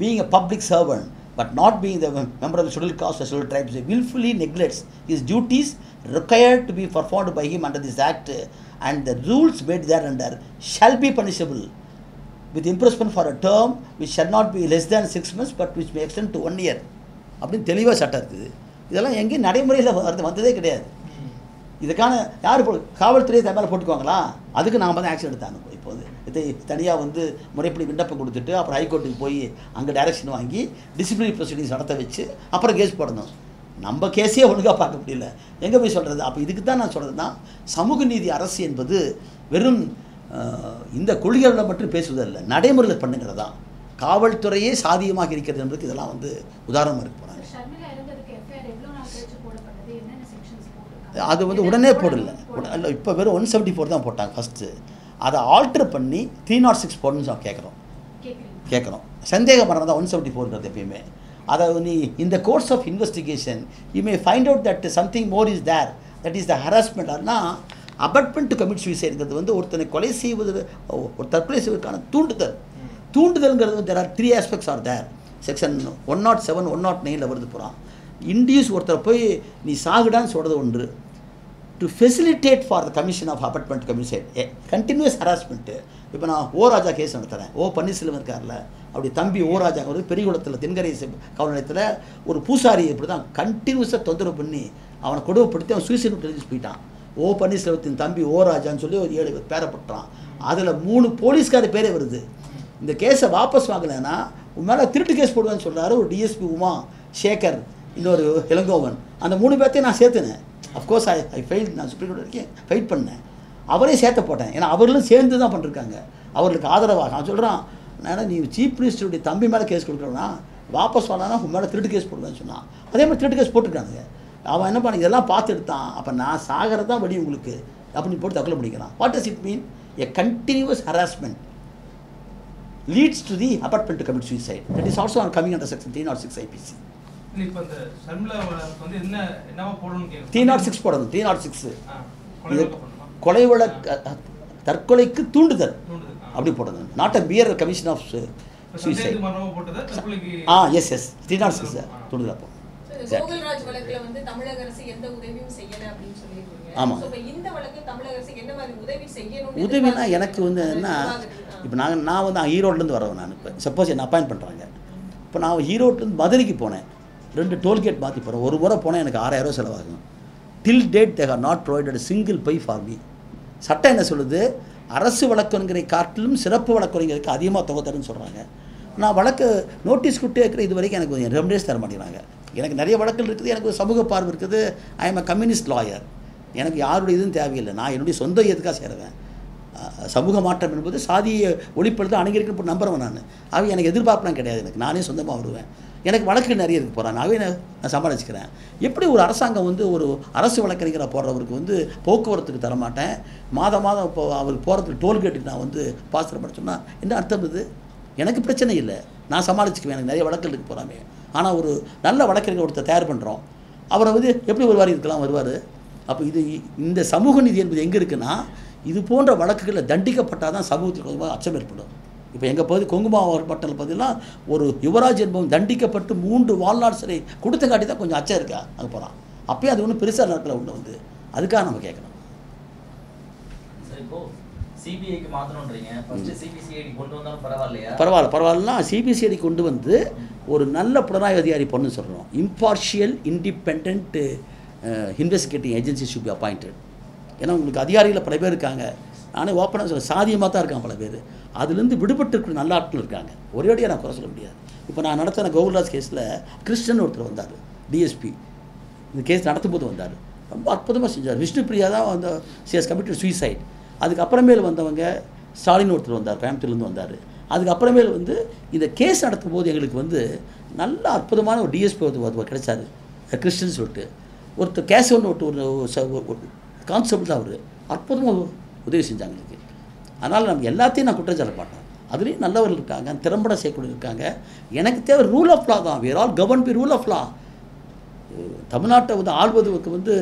A: being a public servant but not being the member of the scheduled caste or scheduled tribes willfully neglects his duties required to be performed by him under this act and the rules made thereunder shall be punishable with imprisonment for a term which shall not be less than 6 months but which may extend to 1 year. அப்படின்னு தெளிவாக சட்டம் இருக்குது. இதெல்லாம் எங்கேயும் நடைமுறையில் வந்ததே கிடையாது. இதுக்கான யார் காவல்துறையை மேலே போட்டுக்குவாங்களா? அதுக்கு நாம் ஆக்ஷன் எடுத்தாங்க. இப்போது இதை தனியாக முறைப்படி விண்ணப்பம் கொடுத்துட்டு அப்புறம் ஹைகோர்ட்டுக்கு போய் அங்கே டைரக்ஷன் வாங்கி டிசிப்ளினரி ப்ரொசீடிங்ஸ் நடத்த வச்சு அப்புறம் கேஸ் போடணும். நம்ம கேஸே ஒழுங்காக பார்க்க முடியல, எங்கே போய் சொல்கிறது? அப்போ இதுக்கு தான் நான் சொல்கிறதுனா, சமூக நீதி அரசு என்பது வெறும் இந்த கொள்கைகளில் மட்டும் பேசுவதில்லை, நடைமுறையில் பண்ணுங்கிறதா. காவல்துறையே சாதியமாக இருக்கிறது என்பதுக்கு இதெல்லாம் உதாரணமாக இருக்கு. போனாங்க அது உடனே போடல. இப்போ வெறும் 174 தான் போட்டாங்க ஃபஸ்ட்டு. அதை ஆல்ட்ரு பண்ணி 306 போடணும்னு கேட்குறோம். சந்தேகம் பண்ணுறது தான் 174ங்கிறது. எப்பயுமே அதை நீ இந்த course of investigation you may find out that something more is there, that is the harassment. ஆனால் அபட்மெண்ட் டு கமிட் சூசைடுங்கிறது ஒருத்தனை கொலை செய்வது, ஒரு தற்கொலை செய்வதற்கான தூண்டுதல்ங்கிறது there are 3 aspects are there. Section 107, 109ல் வருது போகிறான். இண்டியூஸ் ஒருத்தரை போய் நீ சாகுடான்னு சொல்கிறது ஒன்று, to facilitate for the commission of abetment commission continuous harassment. இப்போ நான் ஓ ராஜா கேஸ் நடத்துகிறேன். ஓ பன்னீர்செல்வம் இருக்கார்ல, அப்படி தம்பி ஓ ராஜா ஒரு பெரியகுளத்தில் தென்கரை காவல் நிலையத்தில் ஒரு பூசாரி இப்படி தான் கண்டினியூஸாக தொந்தரவு பண்ணி அவனை கொடுமைப்படுத்தி அவன் சூசைட் நோட் எழுதி போயிட்டான். ஓ பன்னீர்செல்வத்தின் தம்பி ஓ ராஜான்னு சொல்லி ஒரு 7 பேரப்பட்டான். அதில் 3 போலீஸ்கார பேரே வருது. இந்த கேஸை வாபஸ் வாங்கலைன்னா உன் மேலே திருட்டு கேஸ் போடுவேன்னு சொல்கிறாரு ஒரு டிஎஸ்பி உமா சேகர், இன்னொரு இளங்கோவன். அந்த 3 பேர்த்தையும் நான் சேர்த்துனேன். Of course I fail. நான் சுப்ரீம் கோர்ட் வரைக்கும் ஃபைட் பண்ணேன். அவரே சேர்த்த போட்டேன். ஏன்னா அவர்களும் சேர்ந்து தான் பண்ணிருக்காங்க. அவர்களுக்கு ஆதரவாக நான் சொல்கிறான், நான் நீ சீஃப் மினிஸ்டருடைய தம்பி மேலே கேஸ் கொடுக்குறோன்னா வாபஸ் வாங்கினா உன் மேலே திருட்டு கேஸ் போடுவேன்னு சொன்னான். அதே மாதிரி திருட்டு கேஸ் போட்டிருக்கானுங்க. அவன் என்ன பண்ண இதெல்லாம் பார்த்து எடுத்தான். அப்போ நான் சாகிறது தான் வழி உங்களுக்கு அப்படின்னு போட்டு தற்கொலை பண்ணிக்கிறான். What does it mean? A continuous harassment leads to the apartment to commit suicide. That is also coming under section 306 IPC.
C: இப்போ அந்த ஷர்மிளா வந்து என்னவா போடணும்னு கேக்குறேன்.
A: 306 போடணும். 306 கொலை வழக்கு தற்கொலைக்கு தூண்டுதல் அப்படி போடணும். Not a pure commission of suicide. S 306 தூண்டுதல் அப்போ.
D: கோகுல்ராஜ் வழக்குல வந்து தமிழக அரசு எந்த உதவியும் செய்யல அப்படின்னு சொல்லிருக்கீங்க.
A: ஆமா.
D: சோ இந்த வழக்கு தமிழக அரசு என்ன மாதிரி உதவி செய்யணும்?
A: உதவினா எனக்கு வந்து என்ன, இப்போ நான் வந்து ஈரோட்லேருந்து வரேன். நான் இப்போ சப்போஸ் என்ன அப்பாயின்ட் பண்ணுறாங்க. இப்போ நான் ஈரோட்லேருந்து மதுரைக்கு போனேன். 2 டோல்கேட் மாற்றி போகிறேன். ஒரு முறை போனால் எனக்கு 6000 செலவாகும். Till date they have not provided single pie for me. சட்டம் என்ன சொல்லுது? அரசு வழக்கறிஞரை காட்டிலும் சிறப்பு வழக்கறிஞருக்கு அதிகமாக தொகை தருன்னு சொல்கிறாங்க. நான் வழக்கு நோட்டீஸ் கொடுத்தே இருக்கிற இது வரைக்கும் எனக்கு கொஞ்சம் ரெமடிஸ் தர மாட்டேங்கிறாங்க. எனக்கு நிறைய வழக்குகள் இருக்குது. எனக்கு ஒரு சமூக பார்வை இருக்குது. I am a communist lawyer. எனக்கு யாருடைய இதுவும் தேவையில்லை. நான் என்னுடைய சொந்த எதுக்காக சேருவேன். சமூக மாற்றம் என்பது சாதியை ஒளிப்படுத்த அணுகிருக்குன்னு நம்புறவன் நான். அவை எனக்கு எதிர்பார்ப்புலாம் கிடையாது. எனக்கு நானே சொந்தமாக வருவேன். எனக்கு வழக்கு நிறைய இருக்கு போகிறேன். அவை நான் சமாளிச்சுக்கிறேன். எப்படி ஒரு அரசாங்கம் வந்து ஒரு அரசு வழக்கறிஞராக போடுறவருக்கு வந்து போக்குவரத்துக்கு தரமாட்டேன், மாதம் இப்போ அவருக்கு போகிறதுக்கு டோல்கேட்டுக்கு நான் வந்து பாஸ் தர சொன்னால் என்ன அர்த்தம்? இது எனக்கு பிரச்சனை இல்லை, நான் சமாளிச்சுக்குவேன். எனக்கு நிறைய வழக்குகளுக்கு போகிறாமே. ஆனால் ஒரு நல்ல வழக்கறிஞர் ஒருத்தர் தயார் பண்ணுறோம், அவரை வந்து எப்படி வருவார்? இதுக்கெல்லாம் வருவார். அப்போ இந்த சமூக நீதி என்பது எங்கே இருக்குன்னா, இது போன்ற வழக்குகளில் தண்டிக்கப்பட்டால் தான் சமூகத்துக்கு கொஞ்சமாக அச்சம் ஏற்படும். இப்போ எங்கள் பகுதி கொங்குமாவட்டத்தில் பார்த்தீங்கன்னா ஒரு யுவராஜ் என்பவன் தண்டிக்கப்பட்டு 3 வாழ்நாள் சிறை கொடுத்த காட்டி தான் கொஞ்சம் அச்சம் இருக்கா அங்கே போகிறான். அப்பயும் அது ஒன்றும் பெருசாக நடக்கல. ஒன்று வந்து அதுக்காக நம்ம கேட்கணும்.
E: சிபிஐக்கு மாற்றணுன்றீங்க. ஃபர்ஸ்ட் சிபிசிஐடி கொண்டு வந்தாலும் பரவாயில்லையா?
A: பரவாயில்லனா சிபிசிஐடி கொண்டு வந்து ஒரு நல்ல புலனாய்வு அதிகாரி பண்ணு சொல்கிறோம். Impartial independent investigating agency should be appointed. ஏன்னா உங்களுக்கு அதிகாரிகள் பல பேர் இருக்காங்க. நானே ஓப்பனாக சொல்ல சாதியமாக தான் இருக்காங்க பல பேர். அதுலேருந்து விடுபட்டு இருக்கிற நல்ல ஆட்கள் இருக்காங்க. ஒரேடியாக நான் குறை சொல்ல முடியாது. இப்போ நான் நடத்தின கோகுல்ராஜ் கேஸில் கிறிஸ்டன் ஒருத்தர் வந்தார், டிஎஸ்பி. இந்த கேஸ் நடத்தும்போது வந்தார், ரொம்ப அற்புதமாக செஞ்சார். விஷ்ணு பிரியா தான் வந்து சிஎஸ் கமிட்டட் சூசைட். அதுக்கப்புறமேல் வந்தவங்க ஸ்டாலின் ஒருத்தர் வந்தார், கோயம்புத்தூர்லேருந்து வந்தார். அதுக்கப்புறமேல் வந்து இந்த கேஸ் நடத்தும் போது எங்களுக்கு வந்து நல்ல அற்புதமான ஒரு டிஎஸ்பி ஒருத்தர் கிடைச்சார், கிறிஸ்டின் சொல்லிட்டு. ஒருத்தர் கேசவன் ஒரு கான்செப்ட் தான் அவர் அற்புதமாக உதவி செஞ்சாங்க எங்களுக்கு. அதனால் நம்ம எல்லாத்தையும் நான் குற்றம் சொல்ல மாட்டேன். அதுலேயும் நல்லவர்கள் இருக்காங்க, திறம்பட செய்யக்கூடிய இருக்காங்க. எனக்கு தேவை ரூல் ஆஃப் லா தான். Where all govern by rule of law. தமிழ்நாட்டை வந்து ஆள்வதுக்கு வந்து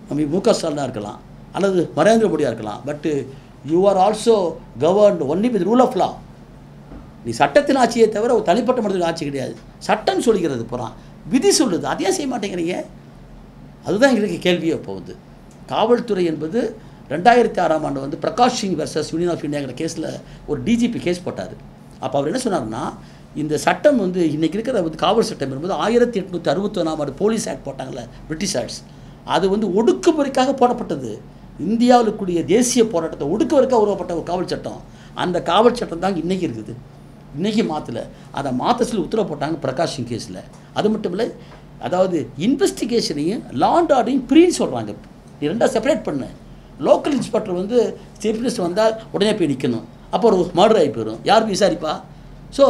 A: நம்ம முக ஸ்டாலினாக இருக்கலாம் அல்லது நரேந்திர மோடியாக இருக்கலாம். But you are also governed only with rule of law. நீ சட்டத்தின் ஆட்சியை தவிர ஒரு தனிப்பட்ட மனிதனுக்கு ஆட்சி கிடையாது. சட்டம் சொல்லிக்கிறது போகிறான், விதி சொல்லுது, அதையே செய்ய மாட்டேங்கிறீங்க. அதுதான் எங்களுக்கு கேள்வியே போகுது. காவல்துறை என்பது 2006ஆம் ஆண்டு வந்து Prakash Singh versus union of இந்தியாங்கிற கேஸில் ஒரு டிஜிபி கேஸ் போட்டார். அப்போ அவர் என்ன சொன்னார்னா, இந்த சட்டம் வந்து இன்றைக்கி இருக்கிற வந்து காவல் சட்டம் என்பது 1861ஆம் ஆண்டு போலீஸ் ஆக்ட் போட்டாங்கள்ல, பிரிட்டிஷ் ஆக்ட்ஸ், அது வந்து ஒடுக்குமுறைக்காக போடப்பட்டது. இந்தியாவில் கூடிய தேசிய போராட்டத்தை ஒடுக்குவதற்காக உருவப்பட்ட ஒரு காவல் சட்டம். அந்த காவல் சட்டம் தான் இன்றைக்கி இருக்குது. இன்றைக்கி மாற்றலை, அதை மாற்ற சொல்லி உத்தரவு போட்டாங்க பிரகாஷ் சிங் கேஸில். அது மட்டும் இல்லை, அதாவது இன்வெஸ்டிகேஷனையும் லா அண்ட் ஆர்டரையும் பிரின்னு சொல்கிறாங்க. நீ ரெண்டாக செப்பரேட் பண்ணு. லோக்கல் இன்ஸ்பெக்டர் வந்து சீஃப் மினிஸ்டர் வந்தால் உடனே போய் நிற்கணும், அப்போ ஒரு மர்டர் ஆகி போயிடும், யாருக்கு விசாரிப்பா? So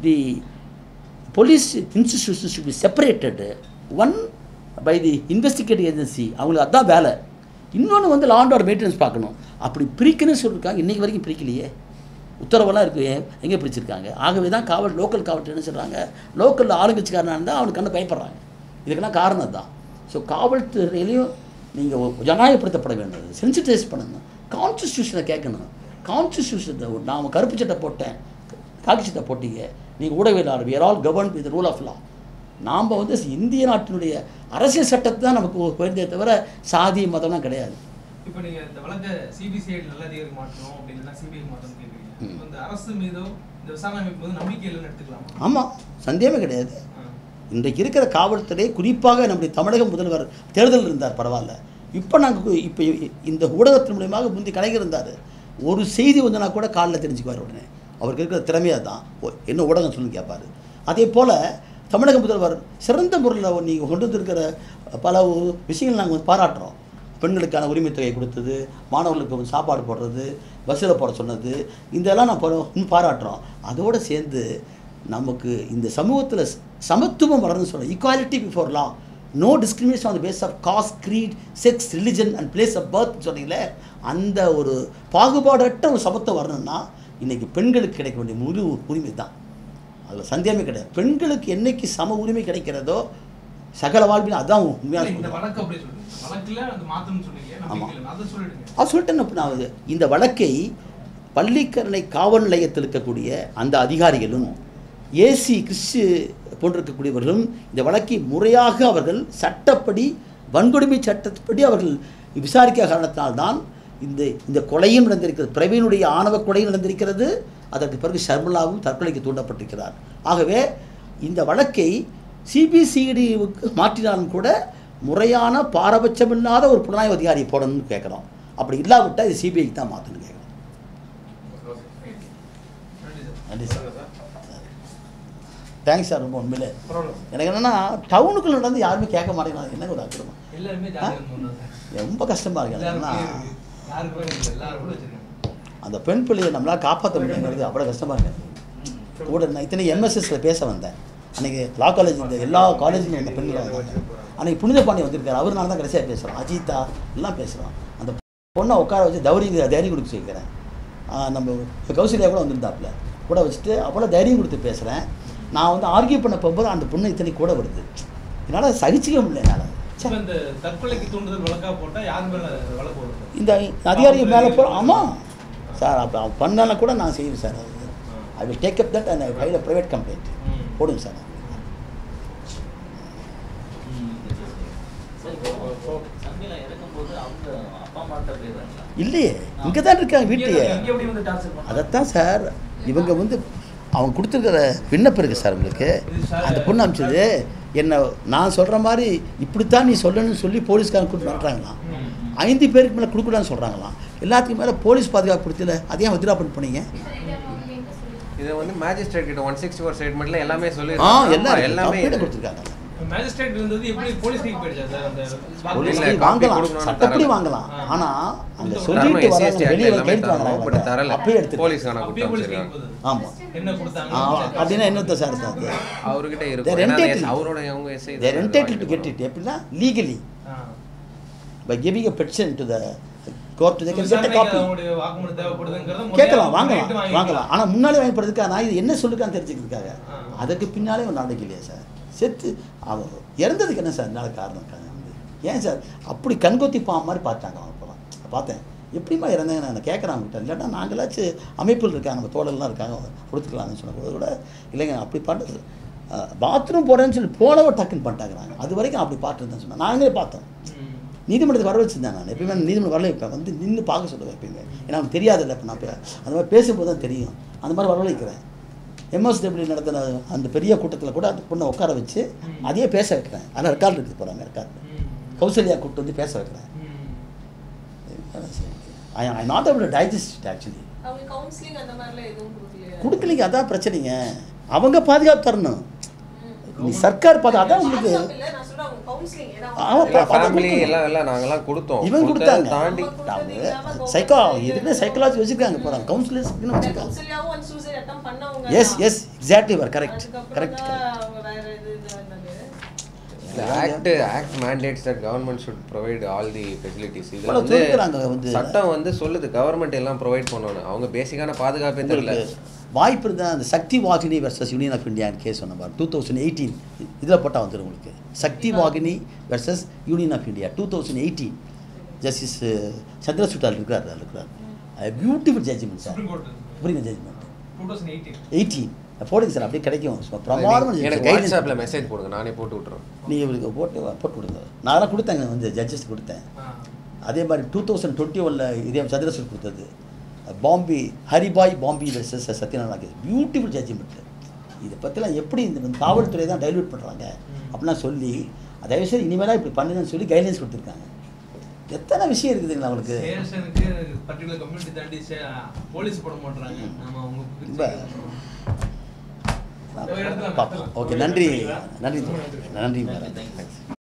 A: the police institution should be separated. One by the investigative agency, அவங்களுக்கு அதுதான் வேலை. இன்னொன்று வந்து லா அண்ட் ஆர்டர் மெயின்டெனன்ஸ் பார்க்கணும். அப்படி பிரிக்கணும்னு சொல்லியிருக்காங்க. இன்றைக்கி வரைக்கும் பிரிக்கலையே, உத்தரவெல்லாம் இருக்குது, எங்கே பிரிச்சிருக்காங்க? ஆகவே தான் லோக்கல் காவல்துறை என்ன சொல்கிறாங்க, லோக்கலில் ஆளுங்கட்சிக்காரனாக இருந்தால் அவனுக்கு கண்ணு பயப்படுறாங்க. இதுக்கெல்லாம் காரணம் தான். ஸோ காவல்துறையிலையும் நீங்கள் ஜனநாயகப்படுத்தப்பட வேண்டியது, சென்சிட்டைஸ் பண்ணணும், கான்ஸ்டியூஷனை கேட்கணும். கான்ஸ்டியூஷனை நான் கருப்பு சட்டை போட்டேன், காக்கி சட்டை போட்டீங்க, நீங்கள் ஊடகவியலாளர், we are all governed with the rule of law. நாம் வந்து இந்திய நாட்டினுடைய அரசியல் சட்டத்தை தான் நமக்கு உயர்ந்தே தவிர சாதி மதம்லாம் கிடையாது.
C: இப்போ நீங்கள் இந்த வழக்கை சிபிசிஐடி நல்ல அதிகாரி மாற்றணும் அப்படின்னா சிபிஐ மாற்றணும் கேட்குறீங்க. இந்த அரசு மீதோ இந்த விசாரணை அமைப்பு வந்து நம்பிக்கை இல்லைன்னு எடுத்துக்கலாமா?
A: ஆமாம், சந்தேகமே கிடையாது. இன்றைக்கு இருக்கிற காவல்துறை, குறிப்பாக நம்முடைய தமிழக முதல்வர் தேர்தல் இருந்தார், பரவாயில்ல. இப்போ இந்த ஊடகத்தின் மூலியமாக முந்தி கலைஞர் இருந்தார். ஒரு செய்தி வந்துன்னா கூட காலில் தெரிஞ்சுக்குவார் உடனே. அவருக்கு இருக்கிற திறமையாக தான் என்ன ஊடகம் சொல்லுன்னு கேட்பார். அதே போல் தமிழக முதல்வர் சிறந்த முறையில் நீங்கள் கொண்டு வந்திருக்கிற பல விஷயங்கள் நாங்கள் வந்து பாராட்டுறோம். பெண்களுக்கான உரிமை தொகை கொடுத்தது, மாணவர்களுக்கு சாப்பாடு போடுறது, பஸ்ஸில் போட சொன்னது, இதெல்லாம் நான் இன்னும் பாராட்டுறோம். அதோடு சேர்ந்து நமக்கு இந்த சமூகத்தில் சமத்துவம் வரணும்னு சொல்கிறோம். Equality before law, no discrimination on the base of caste, creed, sex, religion and place of birth சொன்னீங்களே, அந்த ஒரு பாகுபாடற்ற ஒரு சமத்துவம் வரணும்னா இன்றைக்கி பெண்களுக்கு கிடைக்க வேண்டிய முழு உரிமை தான். அதில் சந்தேகமே கிடையாது. பெண்களுக்கு என்னைக்கு சம உரிமை கிடைக்கிறதோ சகல வாழ்வில் அதுதான் உண்மையான. அது சொல்லிட்டேன். இந்த வழக்கை பள்ளிக்கரணை காவல் நிலையத்தில் இருக்கக்கூடிய அந்த அதிகாரிகளும் ஏசி கிறிஸ்து போன்றிருக்கக்கூடியவர்களும் இந்த வழக்கை முறையாக அவர்கள் சட்டப்படி, வன்கொடுமை சட்டப்படி அவர்கள் விசாரிக்க காரணத்தினால்தான் இந்த கொலையும் நடந்திருக்கிறது. பிரவீனுடைய ஆணவ கொலையும் நடந்திருக்கிறது. அதற்கு பிறகு ஷர்மிளாவும் தற்கொலைக்கு தூண்டப்பட்டிருக்கிறார். ஆகவே இந்த வழக்கை சிபிசிஐடிக்கு மாற்றினாலும் கூட முறையான பாரபட்சமில்லாத ஒரு புலனாய்வு அதிகாரியை போடணும்னு கேட்குறோம். அப்படி இல்லாவிட்டால் இது சிபிஐக்கு தான் மாற்றணும்னு கேட்குறோம். நன்றி சார். Thanks sir. ரொம்ப உண்மையிலே எனக்கு என்னென்னா டவுனுக்குள்ள நடந்து யாருமே கேட்க மாட்டேங்கிறாங்க. என்ன ஒரு ஆக்கிரமம், ரொம்ப கஷ்டமாக இருக்கு. ஏன்னா அந்த பெண் பிள்ளையை நம்மளால் காப்பாற்ற முடியுங்கிறது அவ்வளோ கஷ்டமாக இருக்குது. கூட நான் இத்தனை எம்எஸ்எஸில் பேச வந்தேன். அன்றைக்கி லா காலேஜ், இந்த எல்லா காலேஜ்லையும் வந்த பெண்கள் வந்தாங்க. அன்றைக்கி புனித பாண்டி வந்திருக்காரு. அவர்னால தான் கடைசியாக பேசுகிறோம். அஜிதா எல்லாம் பேசுகிறோம். அந்த பொண்ணை உட்கார வச்சு தைரியம் கொடுக்க சொல்லிக்கிறேன். நம்ம கௌசல்யா கூட வந்திருந்தாப்புல கூட வச்சுட்டு அவ்வளோ தைரியம் கொடுத்து பேசுகிறேன். நான் வந்து ஆர்கியூ பண்ண போகும்போது அந்த பொண்ணு இத்தனை கூட வருது. என்னால் சகிச்சிக்க முடியல. என்னால் இந்த அதிகாரி மேலே போகிறோம். ஆமாம் சார், அப்போ அவன் பண்ணாலும் கூட நான் செய்வேன் sir. I will take up that and I file a private complaint. போடுங்க சார். இல்லையே, இங்கே தான் இருக்காங்க வீட்லையே. அதைத்தான் சார் இவங்க வந்து அவங்க கொடுத்துருக்கிற விண்ணப்பம் இருக்குது சார். உங்களுக்கு அந்த பொண்ணு அனுப்பிச்சது என்ன, நான் சொல்கிற மாதிரி இப்படித்தான் நீ சொல்லணும்னு சொல்லி போலீஸ்காரன் கூப்பிட்டு பண்ணுறாங்களாம். 5 பேருக்கு மேலே கொடுக்கூடாதுன்னு சொல்கிறாங்களாம். எல்லாத்துக்கும் மேலே போலீஸ் பாதுகாப்பு கொடுத்துல அதையும் வித்ரா பண்ணீங்க.
F: இதை வந்து மேஜிஸ்ட்ரேட் கிட்ட 164 ஸ்டேட்மெண்ட்ல எல்லாமே சொல்லி
A: எல்லாமே கொடுத்துருக்காங்க.
C: மேஜிஸ்ட்ரேட் இருந்தது எப்படி போலீஸ் கிட்ட போயிடுச்சா சார்? அந்த
A: போலீஸ் வாங்கலாம், சட்டப்படி வாங்கலாம். ஆனா அந்த சொல்லிட்டு வராங்க வெளிய கைது வாங்குறாங்க. அப்படியே எடுத்து
F: போலீஸ்கான கொடுத்தாங்க.
C: ஆமா, என்ன கொடுத்தாங்க
A: அப்படினா என்னத்த சார் அது
F: அவர்கிட்ட இருக்கு. அவரோட அவங்க SI
A: they are entitled to get it எப்படினா legally by giving a petition to the court they can get a copy.
C: வாக்குமூலம் தேவைப்படுதுங்கறத
A: கேட்கலாம், வாங்கலாம். ஆனா முன்னாலே வாங்கி போறதுக்கு நான் இது என்ன சொல்லுக்கான்னு தெரிஞ்சுக்கிறதுக்காக அதுக்கு பின்னாலே ஒரு நாளைக்கு இல்லையா சார்? செத்து அவர் இறந்ததுக்கு என்ன சார் என்னால் காரணம் இருக்காங்க? ஏன் சார் அப்படி கண்கொத்தி மாதிரி பார்த்தாங்க. அவங்க அப்போலாம் பார்த்தேன் எப்படிமா இறந்தேங்க நான் கேட்குறேன் அவங்ககிட்ட. இல்லைன்னா நாங்களாச்சும் அமைப்பில் இருக்காங்க, நம்ம தோழர்கள்லாம் இருக்காங்க, கொடுத்துக்கலாம்னு சொன்னபோது கூட இல்லைங்க அப்படி பண்ணுறது பாத்ரூம் போகிறேன்னு சொல்லி போனவோ டக்குன்னு பண்ணிட்டாங்கிறாங்க. அது வரைக்கும் அப்படி பார்த்துருந்தேன்னு சொன்னேன். நாங்களே பார்த்தோம். நீதிமன்றத்துக்கு வர வச்சுருந்தேன். நான் எப்பயுமே நீதிமன்றம் வரல வைப்பேன், வந்து நின்று பார்க்க சொல்லுவேன் எப்பயுமே. ஏன்னா அவனுக்கு தெரியாதில்லை. இப்போ நான் அந்த மாதிரி பேசும்போது தான் தெரியும். அந்த மாதிரி வரவழைக்கிறேன். எம்எஸ்டபிள்யூ நடத்தின அந்த பெரிய கூட்டத்தில் கூட அந்த பொண்ணை உட்கார வச்சு அதையே பேச வைக்கிறேன். ஆனால் ரெக்கார்டு எடுத்து போகிறாங்க. ரெக்கார்டு கௌசல்யா கூப்பிட்டு வந்து பேச வைக்கிறேன். I not able to digest it actually. கொடுக்கலீங்க, அதான் பிரச்சனைங்க. அவங்க பாதுகாப்பு தரணும். நீ சர்க்கார் பார்த்தா அதான் உங்களுக்கு இவங்க கொடுத்தாங்க. சைக்காலஜி வச்சுருக்காங்க போகிறாங்க, கவுன்சிலர்ஸ்னு வச்சுருக்காங்க. Yes exactly correct.
F: Act mandates that government should provide all the facilities. இது வந்து சட்டம் வந்து சொல்லுது கவர்மெண்ட் எல்லாம் ப்ரொவைட் பண்ணணும். அவங்க பேசிக்கான பாதுகாப்பே தெரியல.
A: வாய்ப்பு இருந்தால் அந்த Shakti Vahini versus union of இந்தியான்னு கேஸ் சொன்ன பாரு 2018 இதில் போட்டால் வந்துடும் உங்களுக்கு. Shakti Vahini versus union of India 2018 justice சந்திரசூட்டால் இருக்கிறார். Beautiful judgement sir. புரியுங்க ஜட்ஜ்மெண்ட் 2018 போடுங்க சார், அப்படியே கிடைக்கும். பிரமாதமாக
F: எனக்கு வாட்ஸ்அப்பில் மெசேஜ் போடுங்க, நானே போட்டு விட்றேன்.
A: நீங்கள் இவருக்கு போட்டு விடுங்க. நான்லாம் கொடுத்தேங்க, வந்து ஜட்ஜஸ் கொடுத்தேன். அதே மாதிரி 2021 இதே சந்திரசூர் கொடுத்தது Bombay Haribhai Bombay versus Satyanarayana case, beautiful judgement. இதை பற்றிலாம் எப்படி இந்த காவல்துறை தான் டைல்யூட் பண்ணுறாங்க அப்படிலாம் சொல்லி, தயவுசெய்து இனிமேலாம் இப்படி பண்ணுங்கன்னு சொல்லி கைட்லைன்ஸ் கொடுத்துருக்காங்க. எத்தனை விஷயம் இருக்குதுங்களா அவங்களுக்கு.
C: பர்టిక్యులர் கம்யூனிட்டி தாண்டி போலீஸ் போட மாட்டாங்க. நாம அவங்க
A: ஓகே, நன்றி நன்றி நன்றி மேடம்.